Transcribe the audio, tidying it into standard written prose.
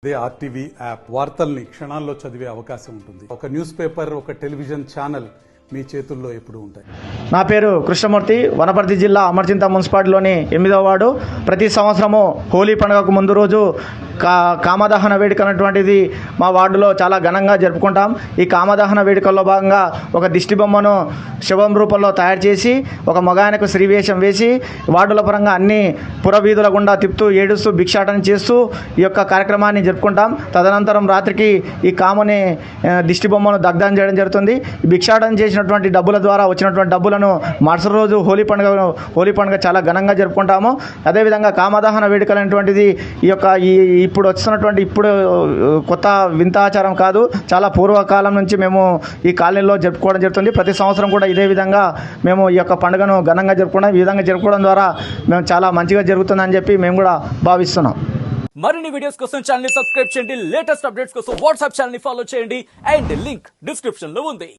అదే RTV app వార్తల్ని క్షణాల్లో చదివే అవకాశం ఉంటుంది. ఒక న్యూస్ పేపర్, ఒక టెలివిజన్ ఛానల్ మీ చేతుల్లో ఎప్పుడూ ఉంటాయి. నా పేరు కృష్ణమూర్తి. వనపర్తి జిల్లా అమర్చింత మున్సిపాలిటీలోని 8వ వార్డు. ప్రతి సంవత్సరము హోలీ పండుగకు ముందు రోజు కామదహన వేడుక అనేటువంటిది మా వార్డులో చాలా ఘనంగా జరుపుకుంటాం. ఈ కామదహన వేడుకల్లో భాగంగా ఒక దిష్టి బొమ్మను శవం రూపంలో తయారు చేసి ఒక మగాయనకు శ్రీవేషం వేసి వార్డుల పరంగా అన్ని పురవీధుల గుండా తిప్పుతూ ఏడుస్తూ భిక్షాటన చేస్తూ ఈ యొక్క కార్యక్రమాన్ని జరుపుకుంటాం. తదనంతరం రాత్రికి ఈ కామని దిష్టి బొమ్మను దగ్ధం చేయడం జరుగుతుంది. భిక్షాటన చేసినటువంటి డబ్బుల ద్వారా వచ్చినటువంటి డబ్బులను మరుసటి రోజు హోలీ పండుగ చాలా ఘనంగా జరుపుకుంటాము. అదేవిధంగా కామదహన వేడుకలు అనేటువంటిది ఇప్పుడు వస్తున్నటువంటి కొత్త వింతాచారం కాదు. చాలా పూర్వకాలం నుంచి మేము ఈ కాలనీలో జరుపుకోవడం జరుగుతుంది. ప్రతి సంవత్సరం కూడా ఇదే విధంగా మేము ఈ యొక్క పండుగను ఘనంగా జరుపుకుంటాం. ఈ విధంగా జరుపుకోవడం ద్వారా మేము చాలా మంచిగా జరుగుతుందని చెప్పి మేము కూడా భావిస్తున్నాం. మరిన్ని వీడియోస్ కోసం ఛానల్ ని సబ్స్క్రైబ్ చేయండి. లేటెస్ట్ అప్డేట్స్ కోసం వాట్సాప్ ఛానల్ ని ఫాలో చేయండి. అండ్ లింక్ డిస్క్రిప్షన్ లో ఉంది.